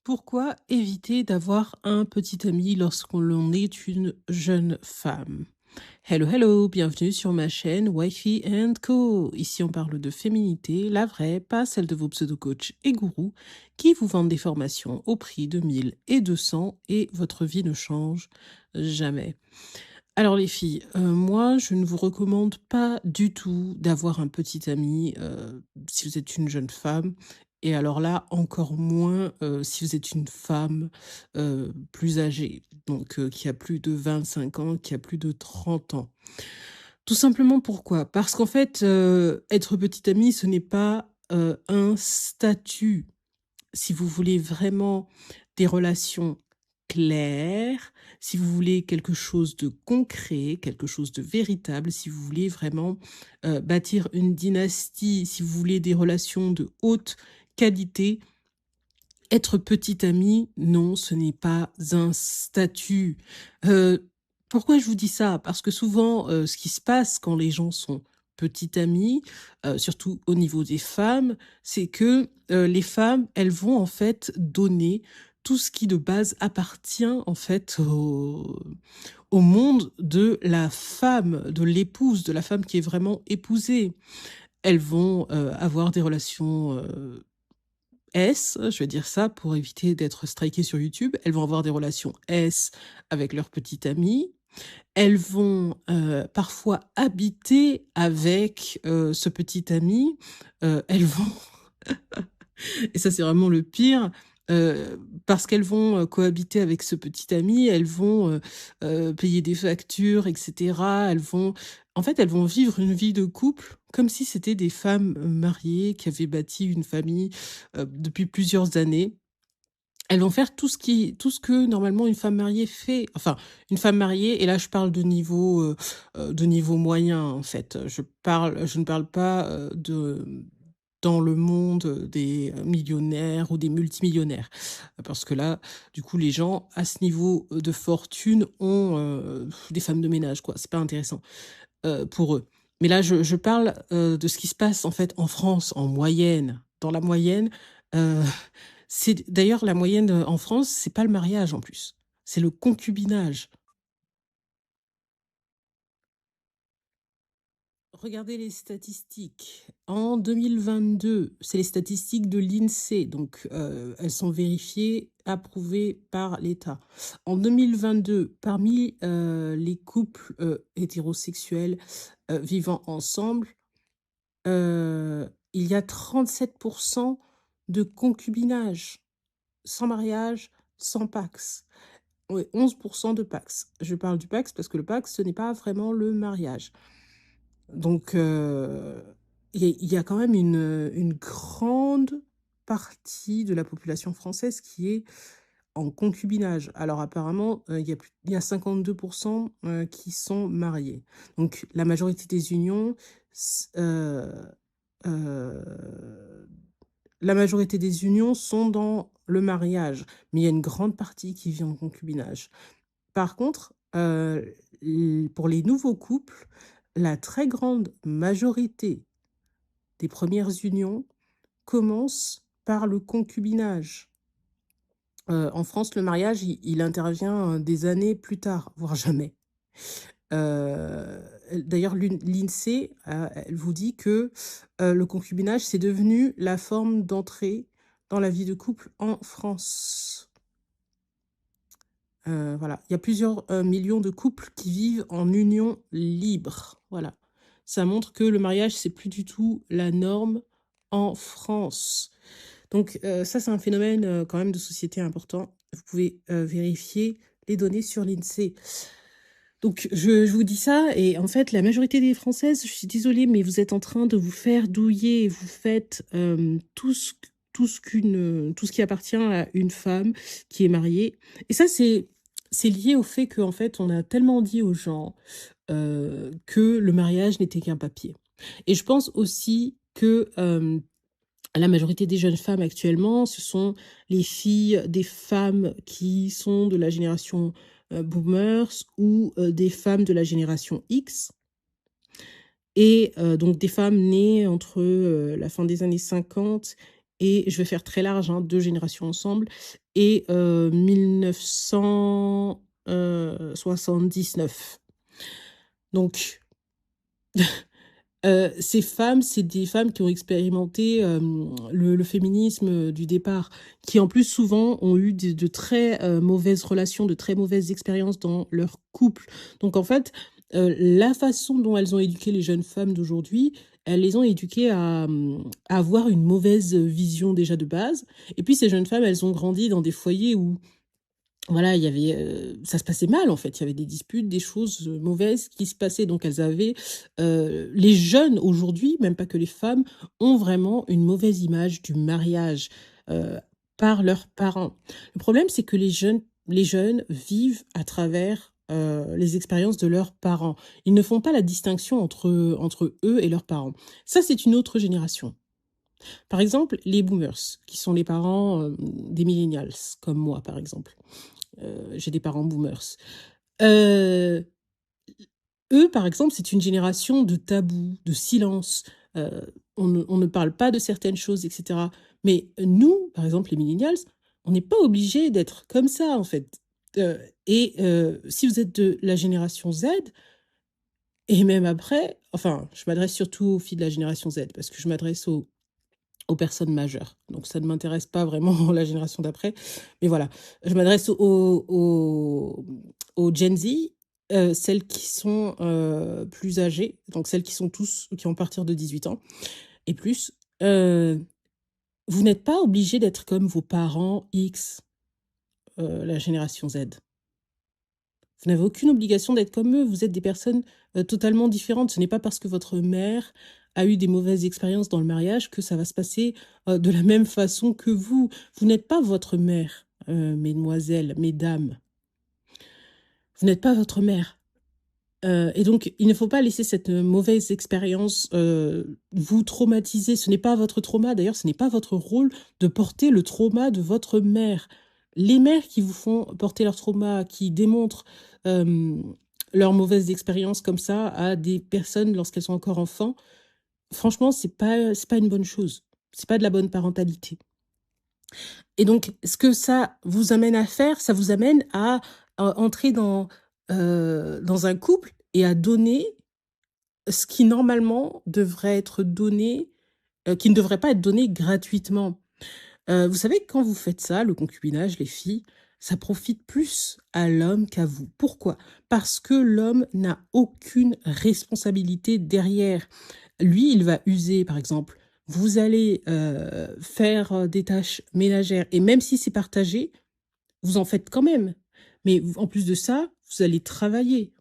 Pourquoi éviter d'avoir un petit ami lorsqu'on l'on est une jeune femme? Hello, hello, bienvenue sur ma chaîne Wifey Co. Ici, on parle de féminité, la vraie, pas celle de vos pseudo-coachs et gourous qui vous vendent des formations au prix de 1000 et 200 et votre vie ne change jamais. Alors les filles, moi, je ne vous recommande pas du tout d'avoir un petit ami, si vous êtes une jeune femme et alors là, encore moins, si vous êtes une femme, plus âgée, donc qui a plus de 25 ans, qui a plus de 30 ans. Tout simplement pourquoi? Parce qu'en fait, être petite amie, ce n'est pas, un statut. Si vous voulez vraiment des relations claires, si vous voulez quelque chose de concret, quelque chose de véritable, si vous voulez vraiment, bâtir une dynastie, si vous voulez des relations de haute qualité, être petite amie, non, ce n'est pas un statut. Heu, Pourquoi je vous dis ça? Parce que souvent, ce qui se passe quand les gens sont petites amies, surtout au niveau des femmes, c'est que, les femmes, elles vont en fait donner tout ce qui de base appartient en fait au monde de la femme, de l'épouse, de la femme qui est vraiment épousée. Elles vont, avoir des relations, je vais dire ça pour éviter d'être strikées sur YouTube. Elles vont avoir des relations S avec leurs petites amies. Elles vont, parfois habiter avec, ce petit ami. Elles vont et ça, c'est vraiment le pire, parce qu'elles vont, cohabiter avec ce petit ami, elles vont, payer des factures et cetera. Elles vont en fait, elles vont vivre une vie de couple comme si c'était des femmes, mariées qui avaient bâti une famille, depuis plusieurs années. Elles vont faire tout ce que normalement une femme mariée fait. Enfin, une femme mariée et là je parle de niveau moyen en fait. Je ne parle pas, de dans le monde, des, millionnaires ou des multimillionnaires. Parce que là, du coup, les gens à ce niveau, de fortune ont, des femmes de ménage quoi, c'est pas intéressant, pour eux. Mais là je parle, de ce qui se passe en fait en France, en moyenne. Dans la moyenne, heu c'est d'ailleurs la moyenne, en France, c'est pas le mariage en plus, c'est le concubinage. Regardez les statistiques. En 2022, c'est les statistiques de l'INSEE, donc elles sont vérifiées, approuvées par l'État. En 2022, parmi, les couples, hétérosexuels, vivant ensemble, il y a 37 de concubinage, sans mariage, sans PACS. Ouais, 11 de PACS. Je parle du PACS parce que le PACS, ce n'est pas vraiment le mariage. Donc, il y a quand même une grande partie de la population française qui est en concubinage. Alors apparemment, il y a 52 qui sont mariés. Donc la majorité des unions, heu, la majorité des unions sont dans le mariage, mais il y a une grande partie qui vit en concubinage. Par contre, l pour les nouveaux couples, la très grande majorité des premières unions commencent par le concubinage. En France, le mariage, il intervient, des années plus tard, voire jamais. Heu, D'ailleurs l'INSEE, elle vous dit que, le concubinage, c'est devenu la forme d'entrée dans la vie de couple en France. Voilà, il y a plusieurs, millions de couples qui vivent en union libre, voilà. Ça montre que le mariage, c'est plus du tout la norme en France. Donc ça, c'est un phénomène, quand même de société important. Vous pouvez, vérifier les données sur l'INSEE. Donc je vous dis ça et en fait, la majorité des Françaises, je suis désolée, mais vous êtes en train de vous faire douiller. Vous faites, tout ce qui appartient à une femme qui est mariée et ça, c'est lié au fait qu'en fait, on a tellement dit aux gens, que le mariage n'était qu'un papier et je pense aussi que, la majorité des jeunes femmes actuellement, ce sont les filles des femmes qui sont de la génération, boomers ou, des femmes de la génération X et donc des femmes nées entre, la fin des années 50 et je vais faire très large, hein, 2 générations ensemble et 1979. Donc ces femmes, c'est des femmes qui ont expérimenté, le féminisme, du départ, qui en plus souvent ont eu de très, mauvaises relations, de très mauvaises expériences dans leur couple. Donc en fait, la façon dont elles ont éduqué les jeunes femmes d'aujourd'hui, elles les ont éduquées à avoir une mauvaise vision déjà de base et puis ces jeunes femmes, elles ont grandi dans des foyers où voilà, il y avait, ça se passait mal en fait. Il y avait des disputes, des choses, mauvaises qui se passaient. Donc elles avaient, les jeunes aujourd'hui, même pas que les femmes, ont vraiment une mauvaise image du mariage, heu, par leurs parents. Le problème, c'est que les jeunes vivent à travers, les expériences de leurs parents. Ils ne font pas la distinction entre eux et leurs parents. Ça, c'est une autre génération. Par exemple, les boomers, qui sont les parents, des millennials, comme moi, par exemple. J'ai des parents boomers. Heu, eux, par exemple, c'est une génération de tabous, de silence. On ne parle pas de certaines choses, et cetera. Mais nous, par exemple, les millennials, on n'est pas obligés d'être comme ça, en fait. Si vous êtes de la génération Z et même après, enfin, je m'adresse surtout aux filles de la génération Z parce que je m'adresse aux personnes majeures. Donc ça ne m'intéresse pas vraiment la génération d'après. Mais voilà, je m'adresse aux Gen Z, celles qui sont, plus âgées, donc celles qui ont à partir de 18 ans et plus. Heu, vous n'êtes pas obligés d'être comme vos parents X, la génération Z. Vous n'avez aucune obligation d'être comme eux, vous êtes des personnes, totalement différentes. Ce n'est pas parce que votre mère a eu des mauvaises expériences dans le mariage que ça va se passer, de la même façon que vous. Vous n'êtes pas votre mère, mesdemoiselles, mesdames. Vous n'êtes pas votre mère. Et donc il ne faut pas laisser cette, mauvaise expérience, vous traumatiser. Ce n'est pas votre trauma, d'ailleurs, ce n'est pas votre rôle de porter le trauma de votre mère. Les mères qui vous font porter leur trauma, qui démontrent, leurs mauvaises expériences comme ça à des personnes lorsqu'elles sont encore enfants, franchement, c'est pas une bonne chose. C'est pas de la bonne parentalité. Et donc ce que ça vous amène à faire, ça vous amène à entrer dans un couple et à donner ce qui normalement devrait être donné, qui ne devrait pas être donné gratuitement. Vous savez, quand vous faites ça, le concubinage, les filles, ça profite plus à l'homme qu'à vous. Pourquoi? Parce que l'homme n'a aucune responsabilité derrière. Lui, il va user, par exemple, vous allez, faire, des tâches ménagères et même si c'est partagé, vous en faites quand même. Mais en plus de ça, vous allez travailler.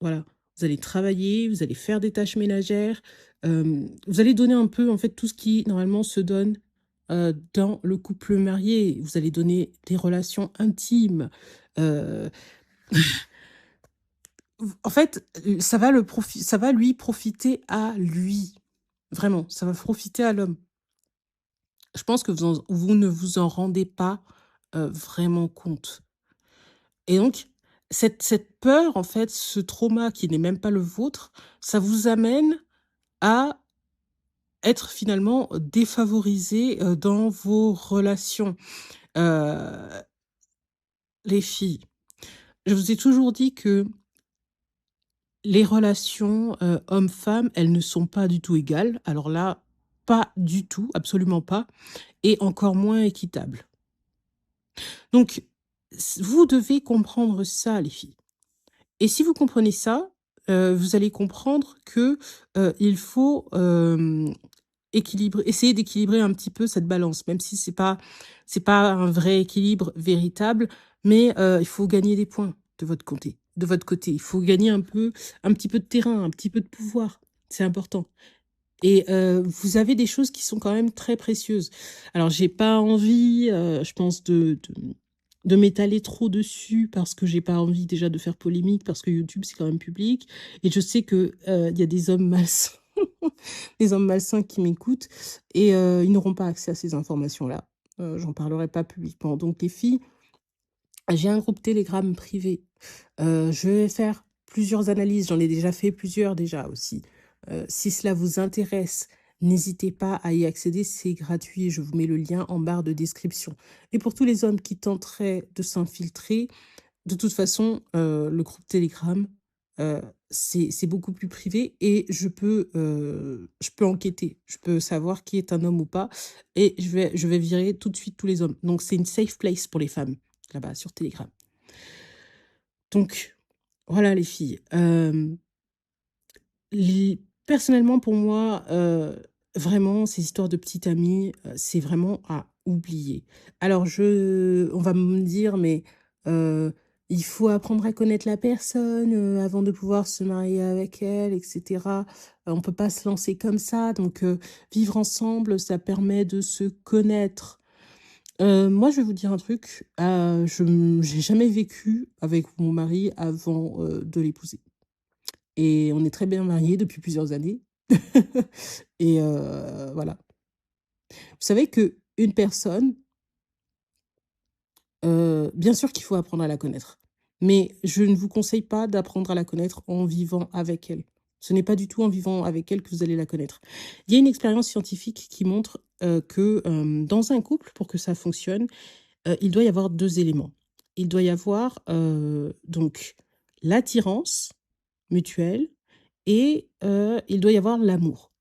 Voilà, vous allez travailler, vous allez faire des tâches ménagères, vous allez donner un peu, en fait, tout ce qui, normalement, se donne, dans le couple marié. Vous allez donner des relations intimes, heu, en fait, ça va lui profiter à lui. Vraiment, ça va profiter à l'homme. Je pense que vous ne vous en rendez pas, vraiment compte et donc cette peur, en fait, ce trauma qui n'est même pas le vôtre, ça vous amène à être finalement défavorisé, dans vos relations. Heu, les filles, je vous ai toujours dit que les relations, hommes-femmes, elles ne sont pas du tout égales. Alors là, pas du tout, absolument pas et encore moins équitables. Donc vous devez comprendre ça les filles et si vous comprenez ça, vous allez comprendre que, il faut, essayer d'équilibrer un petit peu cette balance, même si c'est pas un vrai équilibre véritable, mais il faut gagner des points de votre côté. Il faut gagner un petit peu de terrain, un petit peu de pouvoir. C'est important et vous avez des choses qui sont quand même très précieuses. Alors j'ai pas envie, je pense de m'étaler trop dessus parce que j'ai pas envie déjà de faire polémique, parce que YouTube, c'est quand même public et je sais que, il y a des hommes malsains des hommes malsains qui m'écoutent et ils n'auront pas accès à ces informations-là. J'en parlerai pas publiquement. Donc les filles, j'ai un groupe Telegram privé. Je vais faire plusieurs analyses, j'en ai déjà fait plusieurs déjà aussi. Si cela vous intéresse, n'hésitez pas à y accéder, c'est gratuit. Je vous mets le lien en barre de description. Et pour tous les hommes qui tenteraient de s'infiltrer, de toute façon, le groupe Telegram, heu, c'est beaucoup plus privé et je peux enquêter. Je peux savoir qui est un homme ou pas et je vais virer tout de suite tous les hommes. Donc c'est une safe place pour les femmes, là-bas sur Telegram. Donc voilà les filles, les personnellement pour moi, vraiment ces histoires de petites amies, c'est vraiment à oublier. Alors on va me dire: «Mais, heu, il faut apprendre à connaître la personne, avant de pouvoir se marier avec elle et cetera. On peut pas se lancer comme ça, donc vivre ensemble, ça permet de se connaître». Moi, je vais vous dire un truc, j'ai jamais vécu avec mon mari avant, de l'épouser. Et on est très bien mariés depuis plusieurs années. Et voilà. Vous savez qu'une personne, bien sûr qu'il faut apprendre à la connaître, mais je ne vous conseille pas d'apprendre à la connaître en vivant avec elle. Ce n'est pas du tout en vivant avec elle que vous allez la connaître. Il y a une expérience scientifique qui montre, que, dans un couple, pour que ça fonctionne, il doit y avoir 2 éléments. Il doit y avoir, donc l'attirance mutuelle et il doit y avoir l'amour.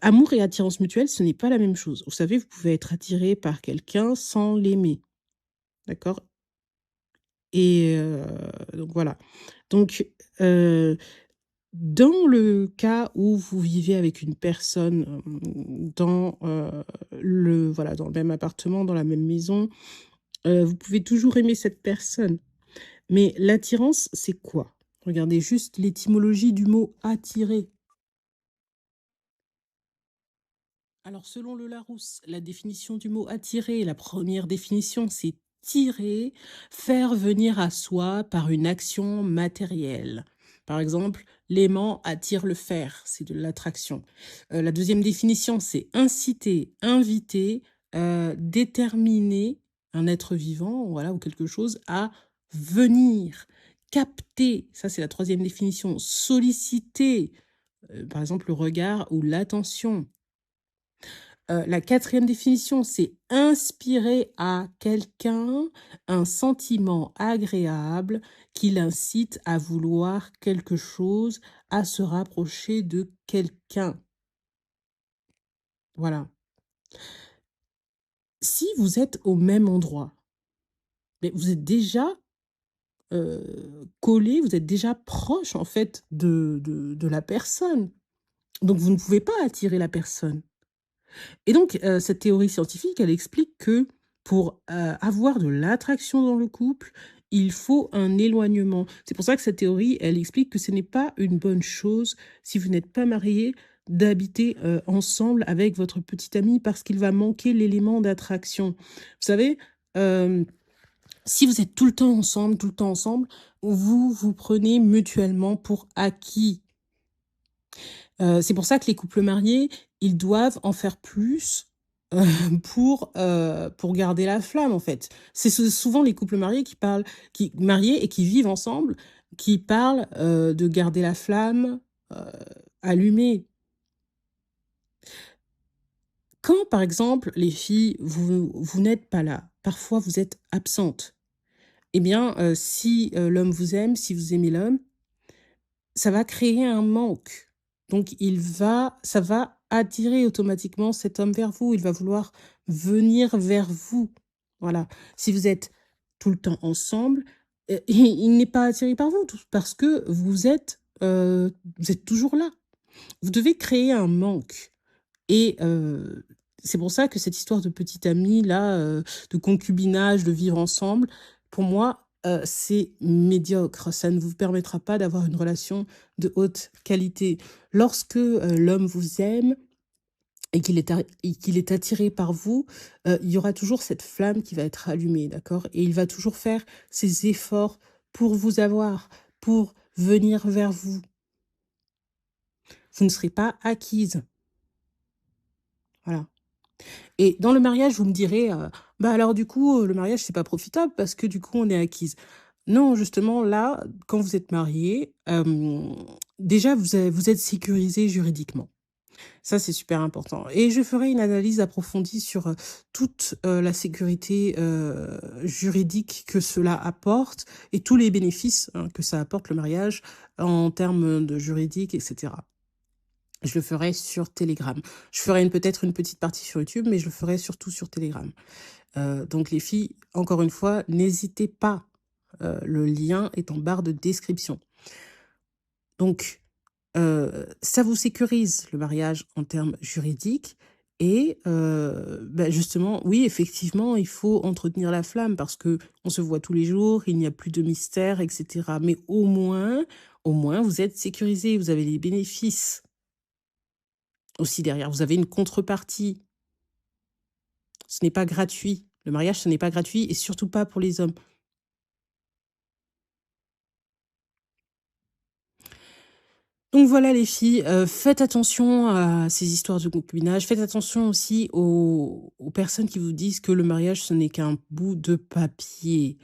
Amour et attirance mutuelle, ce n'est pas la même chose. Vous savez, vous pouvez être attiré par quelqu'un sans l'aimer, d'accord? Et donc voilà. Donc, heu, dans le cas où vous vivez avec une personne, dans, dans le même appartement, dans la même maison, vous pouvez toujours aimer cette personne. Mais l'attirance, c'est quoi? Regardez juste l'étymologie du mot «attirer». Alors, selon le Larousse, la définition du mot attirer, la première définition, c'est tirer, faire venir à soi par une action matérielle. Par exemple, l'aimant attire le fer, c'est de l'attraction. La deuxième définition, c'est inciter, inviter, déterminer un être vivant, voilà, ou quelque chose à venir, capter, ça c'est la troisième définition, solliciter, par exemple le regard ou l'attention. La quatrième définition, c'est inspirer à quelqu'un un sentiment agréable qui l'incite à vouloir quelque chose, à se rapprocher de quelqu'un. Voilà. Si vous êtes au même endroit, mais vous êtes déjà, collés, vous êtes déjà proche en fait de la personne. Donc vous ne pouvez pas attirer la personne. Et donc, cette théorie scientifique, elle explique que pour, avoir de l'attraction dans le couple, il faut un éloignement. C'est pour ça que cette théorie, elle explique que ce n'est pas une bonne chose, si vous n'êtes pas mariés, d'habiter, ensemble avec votre petite amie parce qu'il va manquer l'élément d'attraction. Vous savez, hem, si vous êtes tout le temps ensemble, vous vous prenez mutuellement pour acquis. C'est pour ça que les couples mariés, ils doivent en faire plus, heu, pour garder la flamme, en fait. C'est souvent les couples mariés qui mariés et qui vivent ensemble, qui parlent, de garder la flamme, heu, allumée. Quand, par exemple, les filles, vous n'êtes pas là, parfois vous êtes absentes, eh bien, si, l'homme vous aime, si vous aimez l'homme, ça va créer un manque. Donc ça va attirer automatiquement cet homme vers vous. Il va vouloir venir vers vous. Voilà. Si vous êtes tout le temps ensemble, il n'est pas attiré par vous, tout parce que vous êtes toujours là. Vous devez créer un manque et c'est pour ça que cette histoire de petite amie là, de concubinage, de vivre ensemble, pour moi, c'est médiocre. Ça ne vous permettra pas d'avoir une relation de haute qualité. Lorsque, l'homme vous aime et qu'il est attiré par vous, il y aura toujours cette flamme qui va être allumée, d'accord? Et il va toujours faire ses efforts pour vous avoir, pour venir vers vous. Vous ne serez pas acquise, voilà. Et dans le mariage, vous me direz, «Bah, alors du coup, le mariage, c'est pas profitable parce que du coup, on est acquises». Non, justement, là, quand vous êtes mariés, déjà vous êtes sécurisés juridiquement. Ça, c'est super important et je ferai une analyse approfondie sur, toute, la sécurité, juridique que cela apporte et tous les bénéfices, hein, que ça apporte le mariage en termes, de juridique et cetera. Je le ferai sur Telegram. Je ferai peut-être une petite partie sur YouTube, mais je le ferai surtout sur Telegram. Donc les filles, encore une fois, n'hésitez pas, le lien est en barre de description. Donc ça vous sécurise le mariage en termes juridiques et bah, justement, oui, effectivement, il faut entretenir la flamme parce que on se voit tous les jours, il n'y a plus de mystère et cetera. Mais au moins vous êtes sécurisés, vous avez les bénéfices aussi derrière, vous avez une contrepartie. Ce n'est pas gratuit. Le mariage, ce n'est pas gratuit et surtout pas pour les hommes. Donc voilà les filles, faites attention à ces histoires de concubinage. Faites attention aussi aux personnes qui vous disent que le mariage, ce n'est qu'un bout de papier.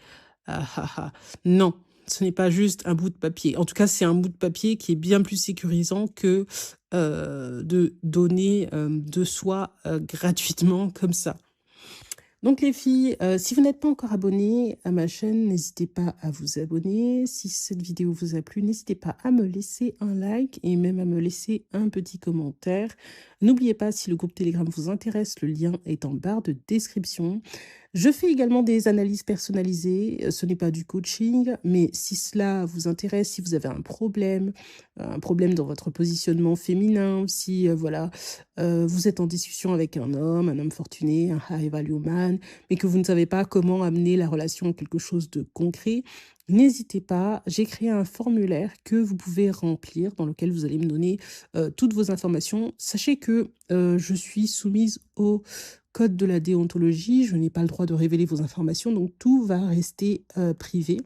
Ah, ah, ah. Non, ce n'est pas juste un bout de papier. En tout cas, c'est un bout de papier qui est bien plus sécurisant que, de donner, de soi, gratuitement comme ça. Donc les filles, si vous n'êtes pas encore abonnées à ma chaîne, n'hésitez pas à vous abonner. Si cette vidéo vous a plu, n'hésitez pas à me laisser un like et même à me laisser un petit commentaire. N'oubliez pas, si le groupe Telegram vous intéresse, le lien est en barre de description. Je fais également des analyses personnalisées. Ce n'est pas du coaching, mais si cela vous intéresse, si vous avez un problème dans votre positionnement féminin, si voilà, vous êtes en discussion avec un homme fortuné, un high value man, mais que vous ne savez pas comment amener la relation à quelque chose de concret, n'hésitez pas, j'ai créé un formulaire que vous pouvez remplir dans lequel vous allez me donner toutes vos informations. Sachez que je suis soumise au code de la déontologie, je n'ai pas le droit de révéler vos informations, donc tout va rester privé.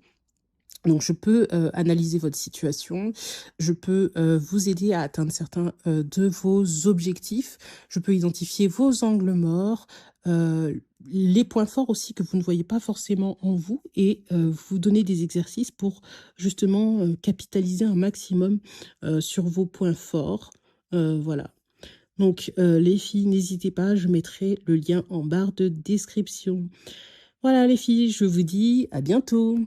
Donc je peux analyser votre situation, je peux vous aider à atteindre certains de vos objectifs, je peux identifier vos angles morts, les points forts aussi que vous ne voyez pas forcément en vous et vous donner des exercices pour justement capitaliser un maximum sur vos points forts. Voilà. Donc les filles, n'hésitez pas, je mettrai le lien en barre de description. Voilà les filles, je vous dis à bientôt.